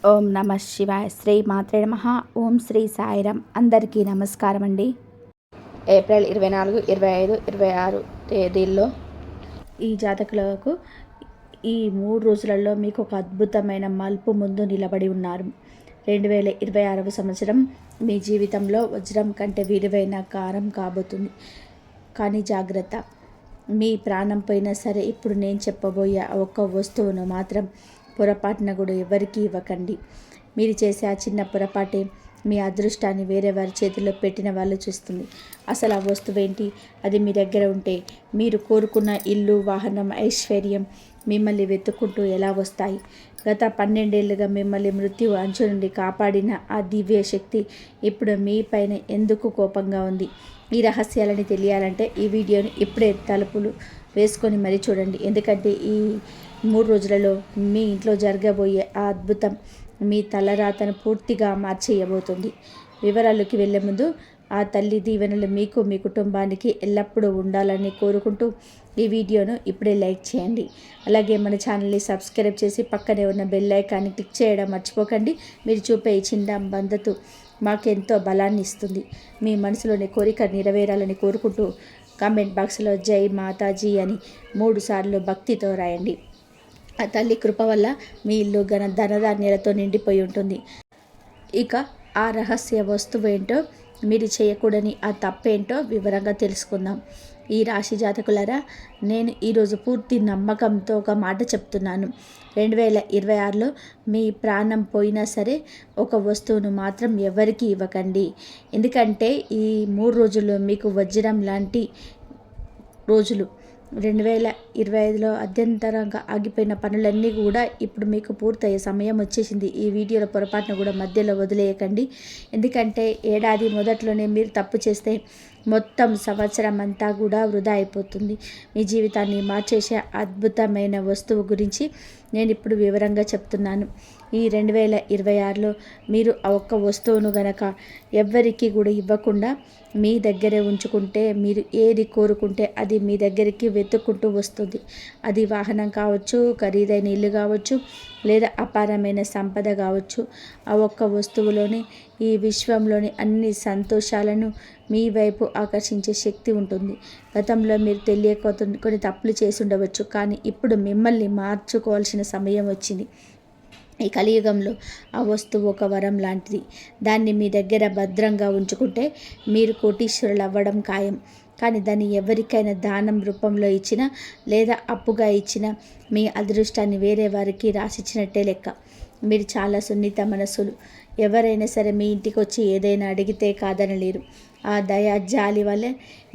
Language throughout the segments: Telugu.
ఓం నమ శివాయ. శ్రీ మాత్రే నమః. ఓం శ్రీ సాయిరామ్. అందరికీ నమస్కారం అండి. ఏప్రిల్ 24, 25, 26 తేదీల్లో ఈ జాతకులకు ఈ 3 రోజులలో మీకు ఒక అద్భుతమైన మలుపు ముందు నిలబడి ఉన్నారు. 2026వ సంవత్సరం మీ జీవితంలో వజ్రం కంటే విలువైన కారం కాబోతుంది. కానీ జాగ్రత్త, మీ ప్రాణం పోయినా సరే ఇప్పుడు నేను చెప్పబోయే ఒక్క వస్తువును మాత్రం పొరపాటున కూడా ఎవరికీ ఇవ్వకండి. మీరు చేసే ఆ చిన్న పొరపాటే మీ అదృష్టాన్ని వేరే వారి చేతిలో పెట్టిన వాళ్ళు చూస్తుంది. అసలు ఆ వస్తువు ఏంటి? అది మీ దగ్గర ఉంటే మీరు కోరుకున్న ఇల్లు, వాహనం, ఐశ్వర్యం మిమ్మల్ని వెతుక్కుంటూ ఎలా వస్తాయి? గత 12 ఏళ్ళుగా మిమ్మల్ని మృత్యు అంచు నుండి కాపాడిన ఆ దివ్య శక్తి ఇప్పుడు మీ పైన ఎందుకు కోపంగా ఉంది? ఈ రహస్యాలని తెలియాలంటే ఈ వీడియోని ఇప్పుడే తలుపులు వేసుకొని మరీ చూడండి. ఎందుకంటే ఈ 3 రోజులలో మీ ఇంట్లో జరగబోయే ఆ అద్భుతం మీ తలరాతను పూర్తిగా మార్చేయబోతుంది. వివరాల్లోకి వెళ్ళే ముందు ఆ తల్లి దీవెనలు మీకు, మీ కుటుంబానికి ఎల్లప్పుడూ ఉండాలని కోరుకుంటూ ఈ వీడియోను ఇప్పుడే లైక్ చేయండి. అలాగే మన ఛానల్ని సబ్స్క్రైబ్ చేసి పక్కనే ఉన్న బెల్ ఐకాన్ని క్లిక్ చేయడం మర్చిపోకండి. మీరు చూపే ఈ చిన్న మద్దతు మాకెంతో బలాన్ని ఇస్తుంది. మీ మనసులోని కోరిక నెరవేరాలని కోరుకుంటూ కామెంట్ బాక్స్లో జై మాతాజీ అని 3 సార్లు భక్తితో రాయండి. ఆ తల్లి కృప వల్ల మీ ఇల్లు ధనధాన్యాలతో నిండిపోయి ఉంటుంది. ఇక ఆ రహస్య వస్తువు ఏంటో, మీరు చేయకూడని ఆ తప్పేంటో వివరంగా తెలుసుకుందాం. ఈ రాశి జాతకులారా, నేను ఈరోజు పూర్తి నమ్మకంతో ఒక మాట చెప్తున్నాను. 2026లో మీ ప్రాణం పోయినా సరే ఒక వస్తువును మాత్రం ఎవరికీ ఇవ్వకండి. ఎందుకంటే ఈ 3 రోజుల్లో మీకు వజ్రం లాంటి రోజులు. 2025లో అత్యంతరంగా ఆగిపోయిన పనులన్నీ కూడా ఇప్పుడు మీకు పూర్తయ్యే సమయం వచ్చేసింది. ఈ వీడియోలో పొరపాటున కూడా మధ్యలో వదిలేయకండి. ఎందుకంటే ఏడాది మొదట్లోనే మీరు తప్పు చేస్తే మొత్తం సంవత్సరం అంతా కూడా వృధా అయిపోతుంది. మీ జీవితాన్ని మార్చేసే అద్భుతమైన వస్తువు గురించి నేను ఇప్పుడు వివరంగా చెప్తున్నాను. ఈ 2026లో మీరు ఆ ఒక్క వస్తువును గనక ఎవ్వరికి కూడా ఇవ్వకుండా మీ దగ్గరే ఉంచుకుంటే, మీరు ఏది కోరుకుంటే అది మీ దగ్గరికి వెతుక్కుంటూ వస్తుంది. అది వాహనం కావచ్చు, ఖరీదైన ఇల్లు కావచ్చు, లేదా అపారమైన సంపద కావచ్చు. ఆ ఒక్క వస్తువులోని ఈ విశ్వంలోని అన్ని సంతోషాలను మీ వైపు ఆకర్షించే శక్తి ఉంటుంది. గతంలో మీరు తెలియక కొన్ని తప్పులు చేసి ఉండవచ్చు, కానీ ఇప్పుడు మిమ్మల్ని మార్చుకోవాల్సిన సమయం వచ్చింది. ఈ కలియుగంలో ఆ వస్తువు ఒక వరం లాంటిది. దాన్ని మీ దగ్గర భద్రంగా ఉంచుకుంటే మీరు కోటీశ్వరులు అవ్వడం ఖాయం. కానీ దాన్ని ఎవరికైనా దానం రూపంలో ఇచ్చినా లేదా అప్పుగా ఇచ్చినా మీ అదృష్టాన్ని వేరే వారికి రాసిచ్చినట్టే లెక్క. మీరు చాలా సున్నిత మనసులు. ఎవరైనా సరే మీ ఇంటికి వచ్చి ఏదైనా అడిగితే కాదనలేరు. ఆ దయ, జాలి వల్ల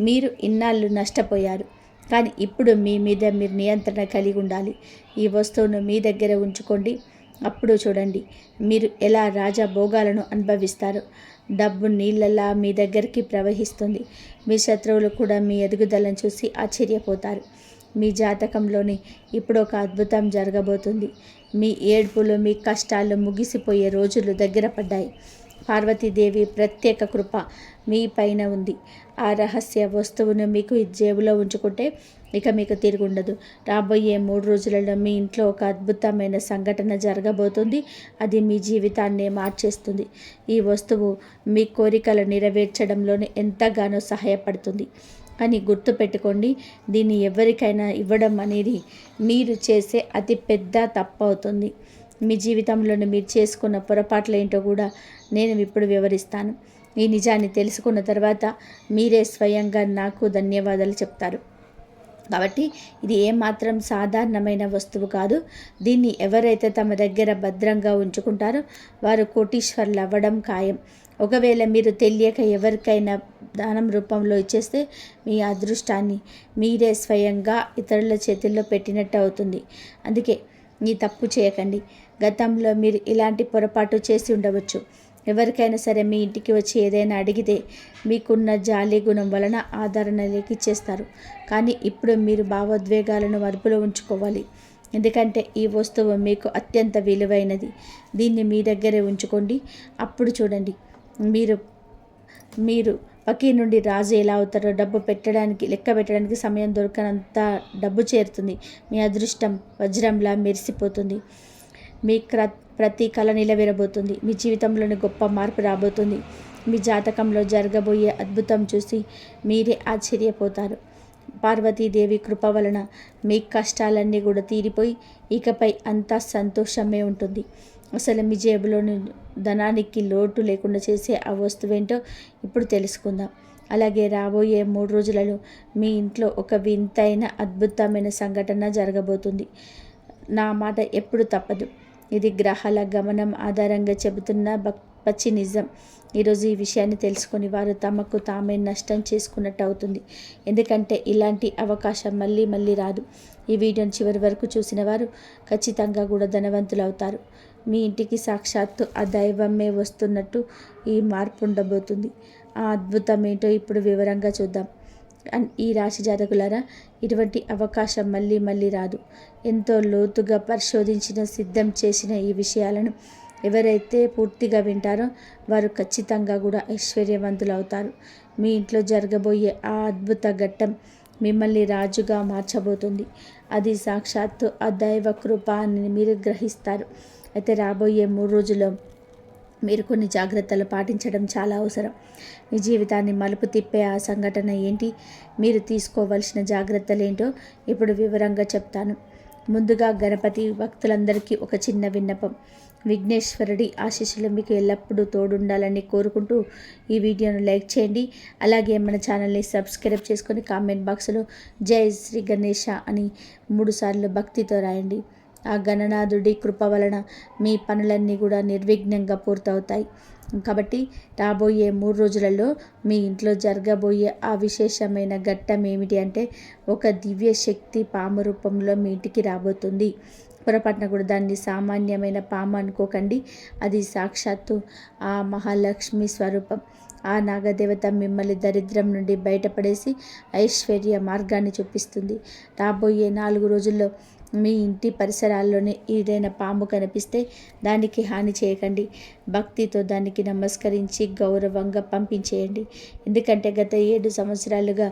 మీరు ఇన్నాళ్ళు నష్టపోయారు. కానీ ఇప్పుడు మీ మీద మీరు నియంత్రణ కలిగి ఉండాలి. ఈ వస్తువును మీ దగ్గర ఉంచుకోండి. అప్పుడు చూడండి మీరు ఎలా రాజా భోగాలను అనుభవిస్తారు. డబ్బు నీళ్ళలా మీ దగ్గరికి ప్రవహిస్తుంది. మీ శత్రువులు కూడా మీ ఎదుగుదలను చూసి ఆశ్చర్యపోతారు. మీ జాతకంలోని ఇప్పుడు ఒక అద్భుతం జరగబోతుంది. మీ ఏడ్పులు, మీ కష్టాలు ముగిసిపోయే రోజులు దగ్గర పడ్డాయి. పార్వతీదేవి ప్రత్యేక కృప మీ పైన ఉంది. ఆ రహస్య వస్తువును మీకు జేబులో ఉంచుకుంటే ఇక మీకు తిరుగుండదు. రాబోయే 3 రోజులలో మీ ఇంట్లో ఒక అద్భుతమైన సంఘటన జరగబోతుంది. అది మీ జీవితాన్ని మార్చేస్తుంది. ఈ వస్తువు మీ కోరికలు నెరవేర్చడంలోనే ఎంతగానో సహాయపడుతుంది. కానీ గుర్తుపెట్టుకోండి, దీన్ని ఎవరికైనా ఇవ్వడం అనేది మీరు చేసే అతి పెద్ద తప్పు అవుతుంది. మీ జీవితంలోని మీరు చేసుకున్న పొరపాట్లు ఏంటో కూడా నేను ఇప్పుడు వివరిస్తాను. ఈ నిజాన్ని తెలుసుకున్న తర్వాత మీరే స్వయంగా నాకు ధన్యవాదాలు చెప్తారు. కాబట్టి ఇది ఏమాత్రం సాధారణమైన వస్తువు కాదు. దీన్ని ఎవరైతే తమ దగ్గర భద్రంగా ఉంచుకుంటారో వారు కోటీశ్వరులు అవ్వడం ఖాయం. ఒకవేళ మీరు తెలియక ఎవరికైనా దానం రూపంలో ఇచ్చేస్తే మీ అదృష్టాన్ని మీరే స్వయంగా ఇతరుల చేతుల్లో పెట్టినట్టు అవుతుంది. అందుకే ఈ తప్పు చేయకండి. గతంలో మీరు ఇలాంటి పొరపాటు చేసి ఉండవచ్చు. ఎవరికైనా సరే మీ ఇంటికి వచ్చి ఏదైనా అడిగితే మీకున్న జాలి గుణం వలన ఆదరణలోకి ఇచ్చేస్తారు. కానీ ఇప్పుడు మీరు భావోద్వేగాలను అదుపులో ఉంచుకోవాలి. ఎందుకంటే ఈ వస్తువు మీకు అత్యంత విలువైనది. దీన్ని మీ దగ్గరే ఉంచుకోండి. అప్పుడు చూడండి మీరు పకీ నుండి రాజు ఎలా అవుతారో. డబ్బు లెక్క పెట్టడానికి సమయం దొరకనంత డబ్బు చేరుతుంది. మీ అదృష్టం వజ్రంలా మెరిసిపోతుంది. మీ ప్రతి కళ నిలవేరబోతుంది. మీ జీవితంలోని గొప్ప మార్పు రాబోతుంది. మీ జాతకంలో జరగబోయే అద్భుతం చూసి మీరే ఆశ్చర్యపోతారు. పార్వతీదేవి కృప వలన మీ కష్టాలన్నీ కూడా తీరిపోయి ఇకపై అంతా సంతోషమే ఉంటుంది. అసలు మీ జేబులోని ధనానికి లోటు లేకుండా చేసే ఆ వస్తువేంటో ఇప్పుడు తెలుసుకుందాం. అలాగే రాబోయే 3 రోజులలో మీ ఇంట్లో ఒక వింతైన అద్భుతమైన సంఘటన జరగబోతుంది. నా మాట ఎప్పుడు తప్పదు. ఇది గ్రహాల గమనం ఆధారంగా చెబుతున్న పచ్చి నిజం. ఈరోజు ఈ విషయాన్ని తెలుసుకొని వారు తమకు తామే నష్టం చేసుకున్నట్టు అవుతుంది. ఎందుకంటే ఇలాంటి అవకాశం మళ్ళీ మళ్ళీ రాదు. ఈ వీడియోని చివరి వరకు చూసిన వారు ఖచ్చితంగా కూడా ధనవంతులు అవుతారు. మీ ఇంటికి సాక్షాత్తు ఆ దైవమే వస్తున్నట్టు ఈ మార్పు ఉండబోతుంది. ఆ అద్భుతం ఏంటో ఇప్పుడు వివరంగా చూద్దాం. ఈ రాశి జాతకులారా, ఇటువంటి అవకాశం మళ్ళీ మళ్ళీ రాదు. ఎంతో లోతుగా పరిశోధించిన సిద్ధం చేసిన ఈ విషయాలను ఎవరైతే పూర్తిగా వింటారో వారు ఖచ్చితంగా కూడా ఐశ్వర్యవంతులు అవుతారు. మీ ఇంట్లో జరగబోయే ఆ అద్భుత ఘట్టం మిమ్మల్ని రాజుగా మార్చబోతుంది. అది సాక్షాత్తు ఆ దైవ కృప అని మీరు గ్రహిస్తారు. అయితే రాబోయే 3 రోజుల్లో మీరు కొన్ని జాగ్రత్తలు పాటించడం చాలా అవసరం. మీ జీవితాన్ని మలుపు తిప్పే ఆ సంఘటన ఏంటి, మీరు తీసుకోవాల్సిన జాగ్రత్తలు ఏంటో ఇప్పుడు వివరంగా చెప్తాను. ముందుగా గణపతి భక్తులందరికీ ఒక చిన్న విన్నపం. విఘ్నేశ్వరుడి ఆశీస్సులు మీకు ఎల్లప్పుడూ తోడుండాలని కోరుకుంటూ ఈ వీడియోను లైక్ చేయండి. అలాగే మన ఛానల్ని సబ్స్క్రైబ్ చేసుకొని కామెంట్ బాక్స్లో జై శ్రీ గణేష అని 3 సార్లు భక్తితో రాయండి. ఆ గణనాథుడి కృప వలన మీ పనులన్నీ కూడా నిర్విఘ్నంగా పూర్తవుతాయి. కాబట్టి రాబోయే 3 రోజులలో మీ ఇంట్లో జరగబోయే ఆ విశేషమైన ఘట్టం ఏమిటి అంటే, ఒక దివ్య శక్తి పాము రూపంలో మీ ఇంటికి రాబోతుంది. పొరపాటున కూడా దాన్ని సామాన్యమైన పాము అనుకోకండి. అది సాక్షాత్తు ఆ మహాలక్ష్మి స్వరూపం. ఆ నాగదేవత మిమ్మల్ని దరిద్రం నుండి బయటపడేసి ఐశ్వర్య మార్గాన్ని చూపిస్తుంది. రాబోయే 4 రోజుల్లో మీ ఇంటి పరిసరాల్లోనే ఏదైనా పాము కనిపిస్తే దానికి హాని చేయకండి. భక్తితో దానికి నమస్కరించి గౌరవంగా పంపించేయండి. ఎందుకంటే గత 7 సంవత్సరాలుగా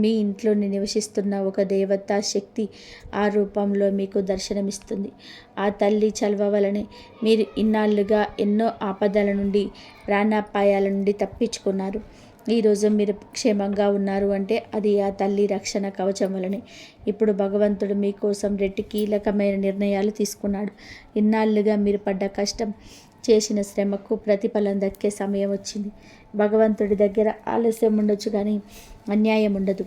మీ ఇంట్లోని నివసిస్తున్న ఒక దేవతా శక్తి ఆ రూపంలో మీకు దర్శనమిస్తుంది. ఆ తల్లి చలవ వలనే మీరు ఇన్నాళ్ళుగా ఎన్నో ఆపదల నుండి, ప్రాణాపాయాల నుండి తప్పించుకున్నారు. ఈరోజు మీరు క్షేమంగా ఉన్నారు అంటే అది ఆ తల్లి రక్షణ కవచం వలనే. ఇప్పుడు భగవంతుడు మీకోసం 2 కీలకమైన నిర్ణయాలు తీసుకున్నాడు. ఇన్నాళ్ళుగా మీరు పడ్డ కష్టం, చేసిన శ్రమకు ప్రతిఫలం దక్కే సమయం వచ్చింది. భగవంతుడి దగ్గర ఆలస్యం ఉండొచ్చు కానీ అన్యాయం ఉండదు.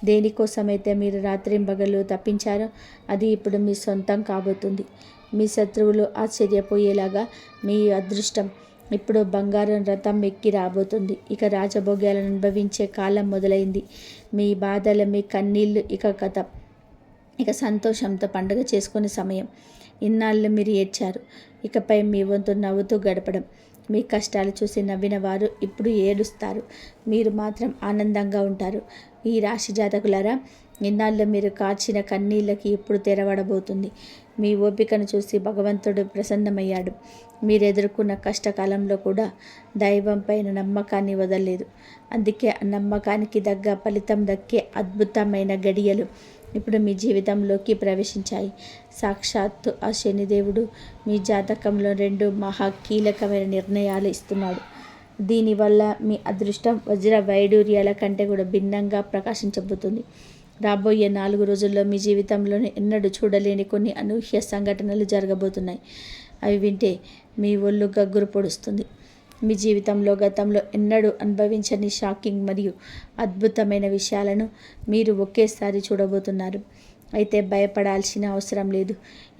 దేనికోసమైతే మీరు రాత్రింబగళ్ళు తప్పించారో అది ఇప్పుడు మీ సొంతం కాబోతుంది. మీ శత్రువులు ఆశ్చర్యపోయేలాగా మీ అదృష్టం ఇప్పుడు బంగారం రథం ఎక్కి రాబోతుంది. ఇక రాజభోగ్యాలను అనుభవించే కాలం మొదలైంది. మీ బాధలు, మీ కన్నీళ్ళు ఇక కథ. ఇక సంతోషంతో పండుగ చేసుకునే సమయం. ఇన్నాళ్ళు మీరు ఏడ్చారు. ఇకపై మీ వంతు నవ్వుతూ గడపడం. మీ కష్టాలు చూసి నవ్విన వారు ఇప్పుడు ఏడుస్తారు. మీరు మాత్రం ఆనందంగా ఉంటారు. ఈ రాశి జాతకులారా, ఇన్నాళ్ళు మీరు కార్చిన కన్నీళ్ళకి ఇప్పుడు తెరవడబోతుంది. మీ ఓపికను చూసి భగవంతుడు ప్రసన్నమయ్యాడు. మీరు ఎదుర్కొన్న కష్టకాలంలో కూడా దైవం పైన నమ్మకాన్ని వదలలేదు. అందుకే ఆ నమ్మకానికి తగ్గ ఫలితం దక్కే అద్భుతమైన గడియలు ఇప్పుడు మీ జీవితంలోకి ప్రవేశించాయి. సాక్షాత్తు ఆ శనిదేవుడు మీ జాతకంలో 2 మహా కీలకమైన నిర్ణయాలు ఇస్తున్నాడు. దీనివల్ల మీ అదృష్టం వజ్ర వైడూర్యాల కంటే కూడా భిన్నంగా ప్రకాశించబోతుంది. రాబోయే 4 రోజుల్లో మీ జీవితంలోనే ఎన్నడూ చూడలేని కొన్ని అనూహ్య సంఘటనలు జరగబోతున్నాయి. అవి వింటే మీ ఒళ్ళు గగ్గురు పొడుస్తుంది. మీ జీవితంలో గతంలో ఎన్నడూ అనుభవించని షాకింగ్ మరియు అద్భుతమైన విషయాలను మీరు ఒకేసారి చూడబోతున్నారు. అయితే భయపడాల్సిన అవసరం లేదు.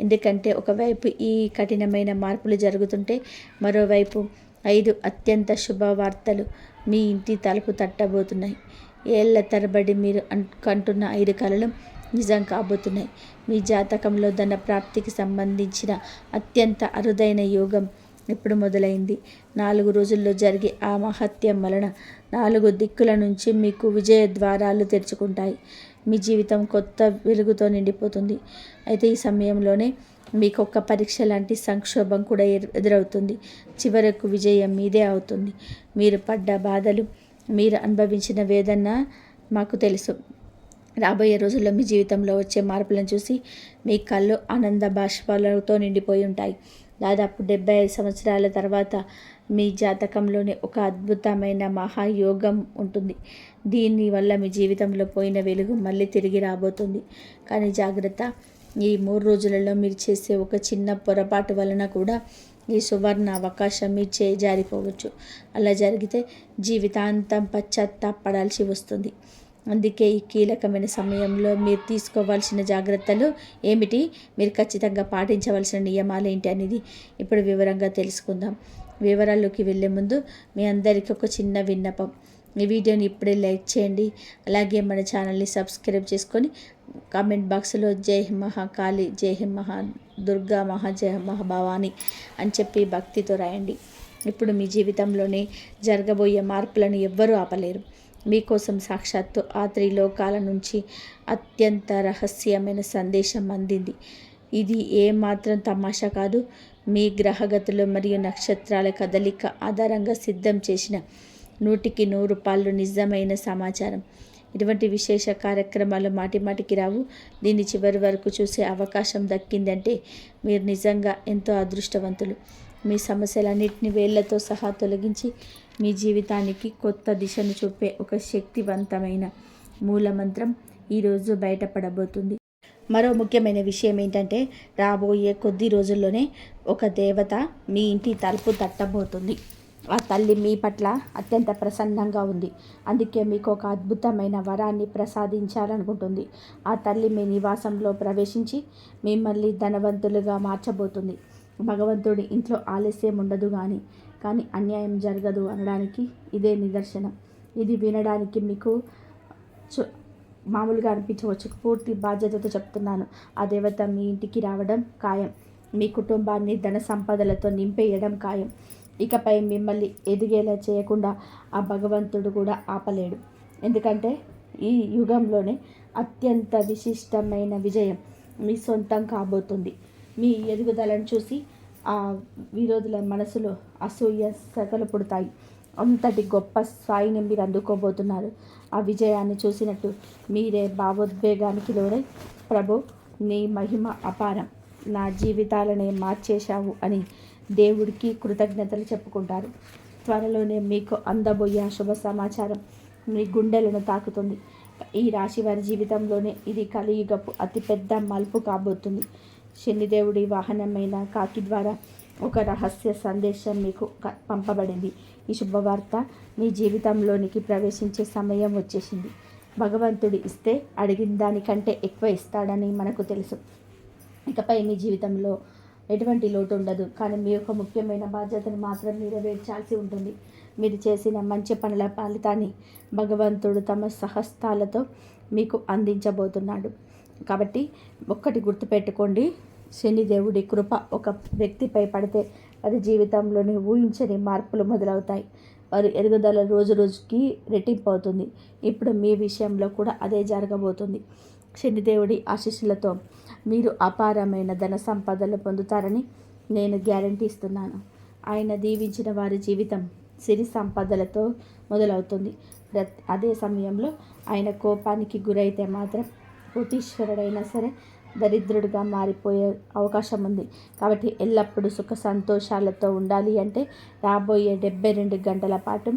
ఎందుకంటే ఒకవైపు ఈ కఠినమైన మార్పులు జరుగుతుంటే మరోవైపు 5 అత్యంత శుభవార్తలు మీ ఇంటి తలుపు తట్టబోతున్నాయి. ఏళ్ల తరబడి మీరు కంటున్న 5 కలలు నిజం కాబోతున్నాయి. మీ జాతకంలో ధన ప్రాప్తికి సంబంధించిన అత్యంత అరుదైన యోగం ఇప్పుడు మొదలైంది. 4 రోజుల్లో జరిగే ఆ మహత్యం వలన 4 దిక్కుల నుంచి మీకు విజయ ద్వారాలు తెరుచుకుంటాయి. మీ జీవితం కొత్త వెలుగుతో నిండిపోతుంది. అయితే ఈ సమయంలోనే మీకు ఒక పరీక్ష లాంటి సంక్షోభం కూడా ఎదురవుతుంది. చివరకు విజయం మీదే అవుతుంది. మీరు పడ్డ బాధలు, మీరు అనుభవించిన వేదన మాకు తెలుసు. రాబోయే రోజుల్లో మీ జీవితంలో వచ్చే మార్పులను చూసి మీ కళ్ళు ఆనంద బాష్పాలతో నిండిపోయి ఉంటాయి. దాదాపు 75 సంవత్సరాల తర్వాత మీ జాతకంలోనే ఒక అద్భుతమైన మహాయోగం ఉంటుంది. దీనివల్ల మీ జీవితంలో పోయిన వెలుగు మళ్ళీ తిరిగి రాబోతుంది. కానీ జాగ్రత్త, ఈ 3 రోజులలో మీరు చేసే ఒక చిన్న పొరపాటు వలన కూడా ఈ సువర్ణ అవకాశం మీ చేయి జారిపోవచ్చు. అలా జరిగితే జీవితాంతం పశ్చాత్తాపడాల్సి వస్తుంది. అందుకే ఈ కీలకమైన సమయంలో మీరు తీసుకోవాల్సిన జాగ్రత్తలు ఏమిటి, మీరు ఖచ్చితంగా పాటించవలసిన నియమాలు ఏంటి అనేది ఇప్పుడు వివరంగా తెలుసుకుందాం. వివరాల్లోకి వెళ్ళే ముందు మీ అందరికీ ఒక చిన్న విన్నపం. ఈ వీడియోని ఇప్పుడే లైక్ చేయండి. అలాగే మన ఛానల్ని సబ్స్క్రైబ్ చేసుకొని కామెంట్ బాక్స్లో జై మహాకాళి, జై దుర్గా, జై మహాభవాని అని చెప్పి భక్తితో రాయండి. ఇప్పుడు మీ జీవితంలోనే జరగబోయే మార్పులను ఎవ్వరూ ఆపలేరు. మీకోసం సాక్షాత్తు ఆ త్రిలోకాల నుంచి అత్యంత రహస్యమైన సందేశం అందింది. ఇది ఏమాత్రం తమాషా కాదు. మీ గ్రహగతులు మరియు నక్షత్రాల కదలిక ఆధారంగా సిద్ధం చేసిన 100కి 100 పాళ్ళు నిజమైన సమాచారం. ఇటువంటి విశేష కార్యక్రమాలు మాటిమాటికి రావు. దీన్ని చివరి వరకు చూసే అవకాశం దక్కిందంటే మీరు నిజంగా ఎంతో అదృష్టవంతులు. మీ సమస్యలన్నింటినీ వేళ్లతో సహా తొలగించి మీ జీవితానికి కొత్త దిశను చూపే ఒక శక్తివంతమైన మూలమంత్రం ఈరోజు బయటపడబోతుంది. మరో ముఖ్యమైన విషయం ఏంటంటే, రాబోయే కొద్ది రోజుల్లోనే ఒక దేవత మీ ఇంటి తలుపు తట్టబోతుంది. ఆ తల్లి మీ పట్ల అత్యంత ప్రసన్నంగా ఉంది. అందుకే మీకు ఒక అద్భుతమైన వరాన్ని ప్రసాదించాలనుకుంటుంది. ఆ తల్లి మీ నివాసంలో ప్రవేశించి మిమ్మల్ని ధనవంతులుగా మార్చబోతుంది. భగవంతుడి ఇంట్లో ఆలస్యం ఉండదు కానీ అన్యాయం జరగదు అనడానికి ఇదే నిదర్శనం. ఇది వినడానికి మీకు మామూలుగా అనిపించవచ్చు. పూర్తి బాధ్యతతో చెప్తున్నాను. ఆ దేవత మీ ఇంటికి రావడం ఖాయం. మీ కుటుంబాన్ని ధన సంపదలతో నింపేయడం ఖాయం. ఇకపై మిమ్మల్ని ఎదిగేలా చేయకుండా ఆ భగవంతుడు కూడా ఆపలేడు. ఎందుకంటే ఈ యుగంలోనే అత్యంత విశిష్టమైన విజయం మీ సొంతం కాబోతుంది. మీ ఎదుగుదలను చూసి ఆ విరోధుల మనసులో అసూయ సగలు పుడతాయి. అంతటి గొప్ప స్థాయిని మీరు అందుకోబోతున్నారు. ఆ విజయాన్ని చూసినట్టు మీరే భావోద్వేగానికి లోనై, ప్రభు నీ మహిమ అపారం, నా జీవితాలనే మార్చేశావు అని దేవుడికి కృతజ్ఞతలు చెప్పుకుంటారు. త్వరలోనే మీకు అందబోయే శుభ సమాచారం మీ గుండెలను తాకుతుంది. ఈ రాశి వారి జీవితంలోనే ఇది కలియుగపు అతిపెద్ద మలుపు కాబోతుంది. శనిదేవుడి వాహనమైన కాకి ద్వారా ఒక రహస్య సందేశం మీకు పంపబడింది. ఈ శుభవార్త మీ జీవితంలోనికి ప్రవేశించే సమయం వచ్చేసింది. భగవంతుడు ఇస్తే అడిగిన దానికంటే ఎక్కువ ఇస్తాడని మనకు తెలుసు. ఇకపై మీ జీవితంలో ఎటువంటి లోటు ఉండదు. కానీ మీ యొక్క ముఖ్యమైన బాధ్యతను మాత్రం నెరవేర్చాల్సి ఉంటుంది. మీరు చేసిన మంచి పనుల ఫలితాన్ని భగవంతుడు తమ సహస్తాలతో మీకు అందించబోతున్నాడు. కాబట్టి ఒక్కటి గుర్తుపెట్టుకోండి, శనిదేవుడి కృప ఒక వ్యక్తిపై పడితే వారి జీవితంలోని ఊహించని మార్పులు మొదలవుతాయి. వారి ఎదుగుదల రోజు రోజుకి రెట్టింపు అవుతుంది. ఇప్పుడు మీ విషయంలో కూడా అదే జరగబోతుంది. శనిదేవుడి ఆశీస్సులతో మీరు అపారమైన ధన సంపదలు పొందుతారని నేను గ్యారంటీ ఇస్తున్నాను. ఆయన దీవించిన వారి జీవితం సిరి సంపదలతో మొదలవుతుంది. అదే సమయంలో ఆయన కోపానికి గురైతే మాత్రం కోటీశ్వరుడైనా సరే దరిద్రుడిగా మారిపోయే అవకాశం ఉంది. కాబట్టి ఎల్లప్పుడూ సుఖ సంతోషాలతో ఉండాలి అంటే రాబోయే 72 గంటల పాటు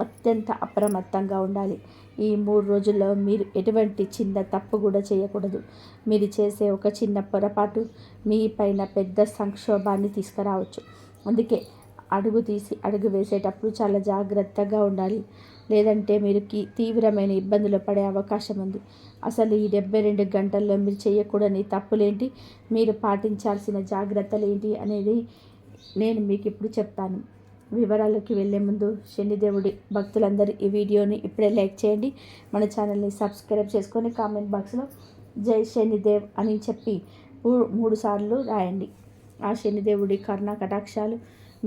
అత్యంత అప్రమత్తంగా ఉండాలి. ఈ 3 రోజుల్లో మీరు ఎటువంటి చిన్న తప్పు కూడా చేయకూడదు. మీరు చేసే ఒక చిన్న పొరపాటు మీ పైన పెద్ద సంక్షోభాన్ని తీసుకురావచ్చు. అందుకే అడుగు వేసేటప్పుడు చాలా జాగ్రత్తగా ఉండాలి. లేదంటే మీరు తీవ్రమైన ఇబ్బందులు పడే అవకాశం ఉంది. అసలు ఈ 72 గంటల్లో మీరు చేయకూడని తప్పులేంటి, మీరు పాటించాల్సిన జాగ్రత్తలు ఏంటి అనేది నేను మీకు ఇప్పుడు చెప్తాను. వివరాల్లోకి వెళ్ళే ముందు శనిదేవుడి భక్తులందరూ ఈ వీడియోని ఇప్పుడే లైక్ చేయండి. మన ఛానల్ని సబ్స్క్రైబ్ చేసుకొని కామెంట్ బాక్స్లో జై శనిదేవ్ అని చెప్పి 3 సార్లు రాయండి. ఆ శనిదేవుడి కరుణ కటాక్షాలు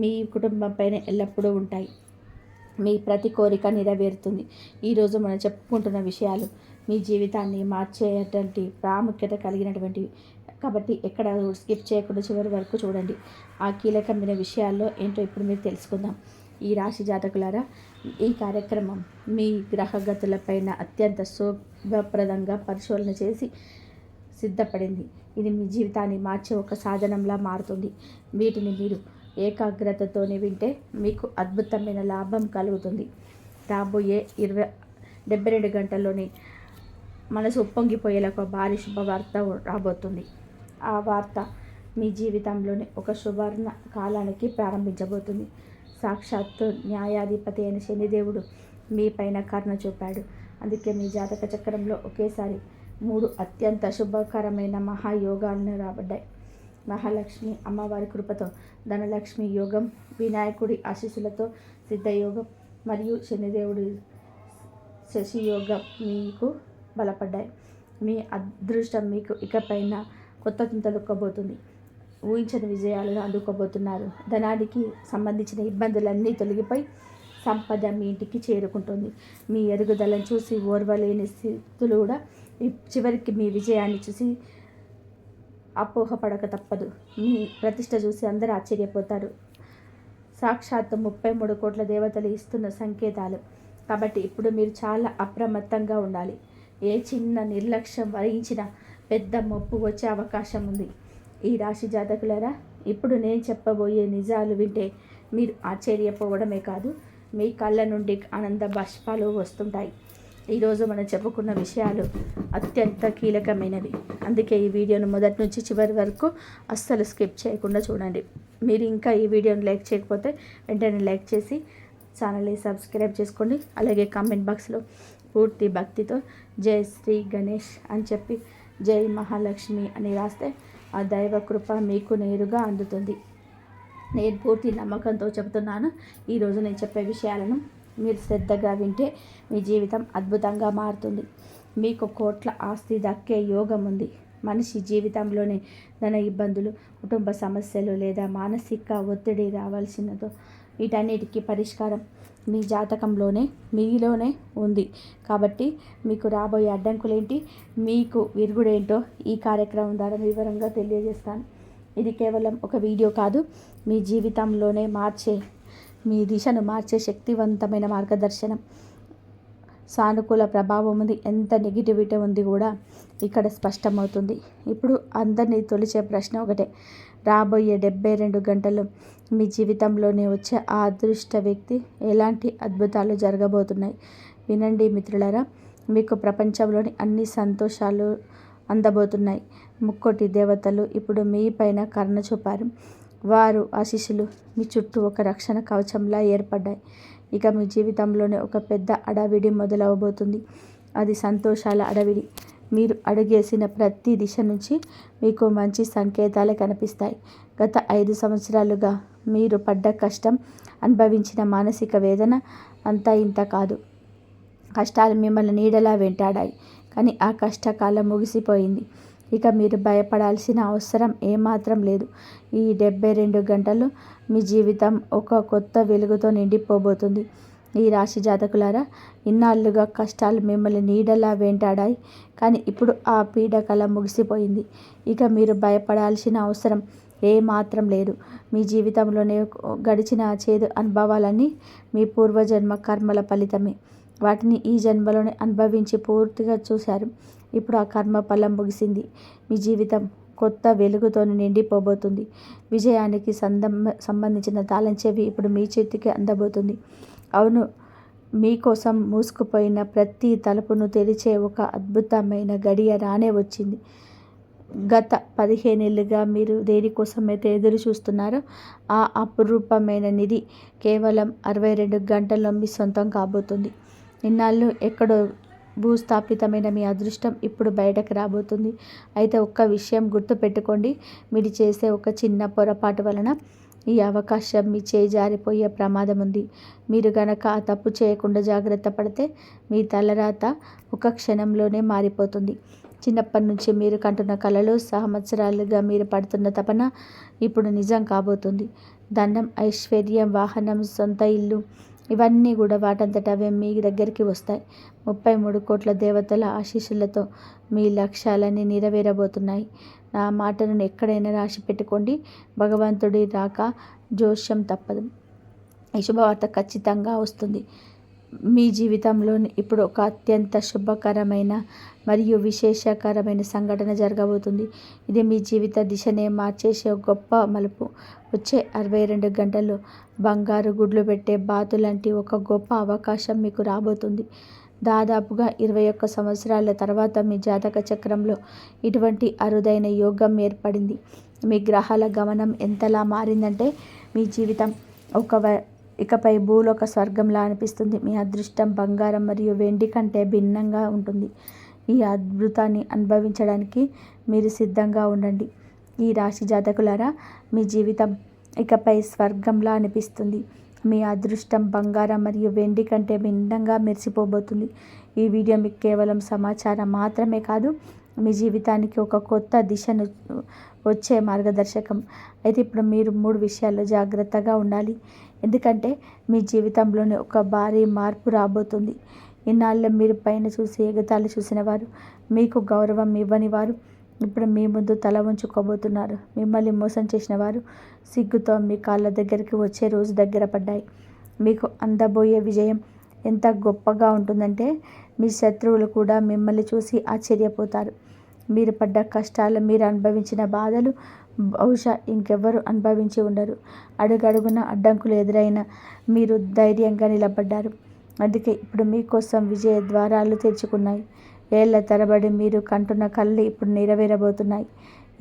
మీ కుటుంబం పైన ఎల్లప్పుడూ ఉంటాయి. మీ ప్రతి కోరిక నెరవేరుతుంది. ఈరోజు మనం చెప్పుకుంటున్న విషయాలు మీ జీవితాన్ని మార్చేటువంటి ప్రాముఖ్యత కలిగినటువంటివి. కాబట్టి ఎక్కడ స్కిప్ చేయకుండా చివరి వరకు చూడండి. ఆ కీలకమైన విషయాల్లో ఏంటో ఇప్పుడు మీరు తెలుసుకుందాం. ఈ రాశి జాతకులారా, ఈ కార్యక్రమం మీ గ్రహగతులపైన అత్యంత శుభప్రదంగా పరిశోధన చేసి సిద్ధపడింది. ఇది మీ జీవితాన్ని మార్చే ఒక సాధనంలా మారుతుంది. వీటిని మీరు ఏకాగ్రతతోనే వింటే మీకు అద్భుతమైన లాభం కలుగుతుంది. రాబోయే 72 గంటల్లోనే మనసు ఉప్పొంగిపోయేలా ఒక భారీ శుభవార్త రాబోతుంది. ఆ వార్త మీ జీవితంలోనే ఒక సువర్ణ కాలానికి ప్రారంభించబోతుంది. సాక్షాత్తు న్యాయాధిపతి అయిన శనిదేవుడు మీ పైన కరుణ చూపాడు. అందుకే మీ జాతక చక్రంలో ఒకేసారి 3 అత్యంత శుభకరమైన మహాయోగాలను రాబడ్డాయి. మహాలక్ష్మి అమ్మవారి కృపతో ధనలక్ష్మి యోగం, వినాయకుడి ఆశీస్సులతో సిద్ధయోగం మరియు శనిదేవుడి శశియోగం మీకు బలపడ్డాయి. మీ అదృష్టం మీకు ఇకపైన కొత్త తుంతలుక్కబోతుంది. ఊహించని విజయాలను అందుకోబోతున్నారు. ధనానికి సంబంధించిన ఇబ్బందులన్నీ తొలగిపోయి సంపద మీ ఇంటికి చేరుకుంటుంది. మీ ఎదుగుదలను చూసి ఓర్వలేని స్థితులు కూడా చివరికి మీ విజయాన్ని చూసి అపోహపడక తప్పదు. మీ ప్రతిష్ట చూసి అందరూ ఆశ్చర్యపోతారు. సాక్షాత్తు 33 కోట్ల దేవతలు ఇస్తున్న సంకేతాలు. కాబట్టి ఇప్పుడు మీరు చాలా అప్రమత్తంగా ఉండాలి. ఏ చిన్న నిర్లక్ష్యం వహించినా పెద్ద ముప్పు వచ్చే అవకాశం ఉంది. ఈ రాశి జాతకులారా, ఇప్పుడు నేను చెప్పబోయే నిజాలు వింటే మీరు ఆశ్చర్యపోవడమే కాదు, మీ కళ్ళ నుండి ఆనంద బాష్పాలు వస్తుంటాయి. ఈరోజు మనం చెప్పుకున్న విషయాలు అత్యంత కీలకమైనవి. అందుకే ఈ వీడియోను మొదటి నుంచి చివరి వరకు అస్సలు స్కిప్ చేయకుండా చూడండి. మీరు ఇంకా ఈ వీడియోని లైక్ చేయకపోతే వెంటనే లైక్ చేసి ఛానల్ని సబ్స్క్రైబ్ చేసుకోండి. అలాగే కామెంట్ బాక్స్లో పూర్తి భక్తితో జై శ్రీ గణేష్ అని చెప్పి జై మహాలక్ష్మి అని రాస్తే ఆ దైవ కృప మీకు నేరుగా అందుతుంది. నేను పూర్తి నమ్మకంతో చెబుతున్నాను. ఈరోజు నేను చెప్పే విషయాలను మీరు శ్రద్ధగా వింటే మీ జీవితం అద్భుతంగా మారుతుంది. మీకు కోట్ల ఆస్తి దక్కే యోగం ఉంది. మనిషి జీవితంలోని ధన ఇబ్బందులు, కుటుంబ సమస్యలు లేదా మానసిక ఒత్తిడి రావాల్సినదో వీటన్నిటికీ పరిష్కారం మీ జాతకంలోనే మీలోనే ఉంది. కాబట్టి మీకు రాబోయే అడ్డంకులేంటి, మీకు విరుగుడేంటో ఈ కార్యక్రమం ద్వారా వివరంగా తెలియజేస్తాను. ఇది కేవలం ఒక వీడియో కాదు, మీ జీవితంలోనే మీ దిశను మార్చే శక్తివంతమైన మార్గదర్శనం. సానుకూల ప్రభావం ఉంది, ఎంత నెగిటివిటీ ఉంది కూడా ఇక్కడ స్పష్టమవుతుంది. ఇప్పుడు అందరినీ తొలిచే ప్రశ్న ఒకటే. రాబోయే 72 గంటలు మీ జీవితంలోనే వచ్చే ఆ అదృష్ట వ్యక్తి ఎలాంటి అద్భుతాలు జరగబోతున్నాయి వినండి మిత్రులారా. మీకు ప్రపంచంలోని అన్ని సంతోషాలు అందబోతున్నాయి. ముక్కోటి దేవతలు ఇప్పుడు మీ పైన కరుణ చూపారు. వారు ఆశీస్సులు మీ చుట్టూ ఒక రక్షణ కవచంలా ఏర్పడ్డాయి. ఇక మీ జీవితంలోనే ఒక పెద్ద అడవిడి మొదలవబోతుంది. అది సంతోషాల అడవిడి. మీరు అడుగేసిన ప్రతి దిశ నుంచి మీకు మంచి సంకేతాలే కనిపిస్తాయి. గత 5 సంవత్సరాలుగా మీరు పడ్డ కష్టం, అనుభవించిన మానసిక వేదన అంతా ఇంత కాదు. కష్టాలు మిమ్మల్ని నీడలా వెంటాడాయి, కానీ ఆ కష్టకాలం ముగిసిపోయింది. ఇక మీరు భయపడాల్సిన అవసరం ఏమాత్రం లేదు. ఈ 72 గంటలు మీ జీవితం ఒక కొత్త వెలుగుతో నిండిపోబోతుంది. ఈ రాశి జాతకులారా, ఇన్నాళ్ళుగా కష్టాలు మిమ్మల్ని నీడలా వెంటాడాయి, కానీ ఇప్పుడు ఆ పీడకల ముగిసిపోయింది. ఇక మీరు భయపడాల్సిన అవసరం ఏమాత్రం లేదు. మీ జీవితంలోనే గడిచిన చేదు అనుభవాలన్నీ మీ పూర్వజన్మ కర్మల ఫలితమే. వాటిని ఈ జన్మలోనే అనుభవించి పూర్తిగా చూశారు. ఇప్పుడు ఆ కర్మ ఫలం ముగిసింది. మీ జీవితం కొత్త వెలుగుతో నిండిపోబోతుంది. విజయానికి సంబంధించిన తాళం చెవి ఇప్పుడు మీ చేతికి అందబోతుంది. అవును, మీకోసం మూసుకుపోయిన ప్రతి తలుపును తెరిచే ఒక అద్భుతమైన గడియ రానే వచ్చింది. గత 15 ఏళ్ళుగా మీరు దేనికోసమైతే ఎదురు చూస్తున్నారో ఆ అపురూపమైన నిధి కేవలం 62 గంటల్లో మీ సొంతం కాబోతుంది. ఇన్నాళ్ళు ఎక్కడో భూస్థాపితమైన మీ అదృష్టం ఇప్పుడు బయటకు రాబోతుంది. అయితే ఒక్క విషయం గుర్తుపెట్టుకోండి, మీరు చేసే ఒక చిన్న పొరపాటు వలన ఈ అవకాశం మీ చేయి జారిపోయే ప్రమాదం ఉంది. మీరు గనక ఆ తప్పు చేయకుండా జాగ్రత్త పడితే మీ తలరాత ఒక క్షణంలోనే మారిపోతుంది. చిన్నప్పటి నుంచి మీరు కంటున్న కలలు, సంవత్సరాలుగా మీరు పడుతున్న తపన ఇప్పుడు నిజం కాబోతుంది. ధనం, ఐశ్వర్యం, వాహనం, సొంత ఇల్లు ఇవన్నీ కూడా వాటంతట అవే మీ దగ్గరికి వస్తాయి. 33 కోట్ల దేవతల ఆశీస్సులతో మీ లక్ష్యాలన్నీ నెరవేరబోతున్నాయి. నా మాటను ఎక్కడైనా రాసి పెట్టుకోండి. భగవంతుడి రాక జోస్యం తప్పదు. ఈ శుభవార్త ఖచ్చితంగా వస్తుంది. మీ జీవితంలోని ఇప్పుడు ఒక అత్యంత శుభకరమైన మరియు విశేషకరమైన సంఘటన జరగబోతుంది. ఇది మీ జీవిత దిశనే మార్చేసే ఒక గొప్ప మలుపు. వచ్చే 62 గంటల్లో బంగారు గుడ్లు పెట్టే బాతు లాంటి ఒక గొప్ప అవకాశం మీకు రాబోతుంది. దాదాపుగా 21 సంవత్సరాల తర్వాత మీ జాతక చక్రంలో ఇటువంటి అరుదైన యోగం ఏర్పడింది. మీ గ్రహాల గమనం ఎంతలా మారిందంటే మీ జీవితం ఇకపై భూలోక స్వర్గంలా అనిపిస్తుంది. మీ అదృష్టం బంగారం మరియు వెండి కంటే భిన్నంగా ఉంటుంది. ఈ అద్భుతాన్ని అనుభవించడానికి మీరు సిద్ధంగా ఉండండి. ఈ రాశి జాతకులారా, మీ జీవితం ఇకపై స్వర్గంలా అనిపిస్తుంది. మీ అదృష్టం బంగారం మరియు వెండి కంటే భిన్నంగా మెరిసిపోబోతుంది. ఈ వీడియో మీకు కేవలం సమాచారం మాత్రమే కాదు, మీ జీవితానికి ఒక కొత్త దిశను వచ్చే మార్గదర్శకం. అయితే ఇప్పుడు మీరు 3 విషయాల్లో జాగ్రత్తగా ఉండాలి. ఎందుకంటే మీ జీవితంలోనే ఒక భారీ మార్పు రాబోతుంది. ఇన్నాళ్ళు మీరు పైన చూసి ఎగతాళి చూసిన వారు, మీకు గౌరవం ఇవ్వని వారు ఇప్పుడు మీ ముందు తల ఉంచుకోబోతున్నారు. మిమ్మల్ని మోసం చేసిన వారు సిగ్గుతో మీ కాళ్ళ దగ్గరికి వచ్చే రోజు దగ్గర పడ్డాయి. మీకు అందబోయే విజయం ఎంత గొప్పగా ఉంటుందంటే మీ శత్రువులు కూడా మిమ్మల్ని చూసి ఆశ్చర్యపోతారు. మీరు పడ్డ కష్టాలు, మీరు అనుభవించిన బాధలు బహుశా ఇంకెవ్వరు అనుభవించి ఉండరు. అడుగడుగున అడ్డంకులు ఎదురైనా మీరు ధైర్యంగా నిలబడ్డారు. అందుకే ఇప్పుడు మీకోసం విజయ ద్వారాలు తెరుచుకున్నాయి. ఏళ్ల తరబడి మీరు కంటున్న కళ్ళు ఇప్పుడు నెరవేరబోతున్నాయి.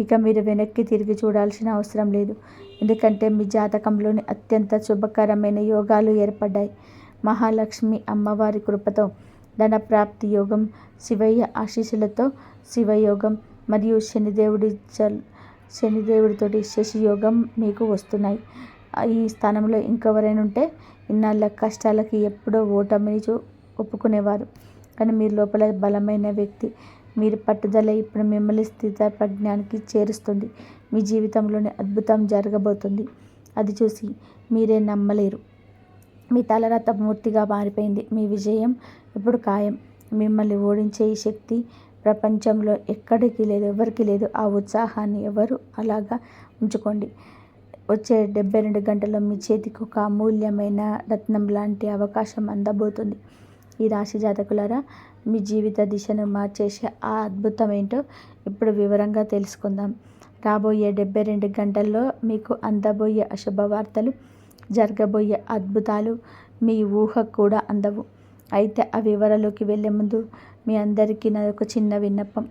ఇక మీరు వెనక్కి తిరిగి చూడాల్సిన అవసరం లేదు. ఎందుకంటే మీ జాతకంలోని అత్యంత శుభకరమైన యోగాలు ఏర్పడ్డాయి. మహాలక్ష్మి అమ్మవారి కృపతో ధనప్రాప్తి యోగం, శివయ్య ఆశీస్సులతో శివయోగం మరియు శనిదేవుడితోటి శశియోగం మీకు వస్తున్నాయి. ఈ స్థానంలో ఇంకెవరైనా ఉంటే ఇన్నాళ్ళ కష్టాలకి ఎప్పుడో ఓటమిని ఒప్పుకునేవారు. కానీ మీరు లోపల బలమైన వ్యక్తి. మీరు పట్టుదల ఇప్పుడు మిమ్మల్ని స్థిత ప్రజ్ఞానికి చేరుస్తుంది. మీ జీవితంలోనే అద్భుతం జరగబోతుంది. అది చూసి మీరే నమ్మలేరు. మీ తలరాత పూర్తిగా మారిపోయింది. మీ విజయం ఇప్పుడు ఖాయం. మిమ్మల్ని ఓడించే ఈ శక్తి ప్రపంచంలో ఎక్కడికి లేదు, ఎవరికి లేదు. ఆ ఉత్సాహాన్ని ఎవరు అలాగా ఉంచుకోండి. వచ్చే 72 గంటల్లో మీ చేతికి ఒక అమూల్యమైన రత్నం లాంటి అవకాశం అందబోతుంది. ఈ రాశి జాతకులారా, మీ జీవిత దిశను మార్చేసే ఆ అద్భుతం ఏంటో ఇప్పుడు వివరంగా తెలుసుకుందాం. రాబోయే 72 గంటల్లో మీకు అందబోయే అశుభవార్తలు, జరగబోయే అద్భుతాలు మీ ఊహకు కూడా అందవు. అయితే ఆ వివరాల్లోకి వెళ్ళే ముందు మీ అందరికీ నాది ఒక చిన్న విన్నపం.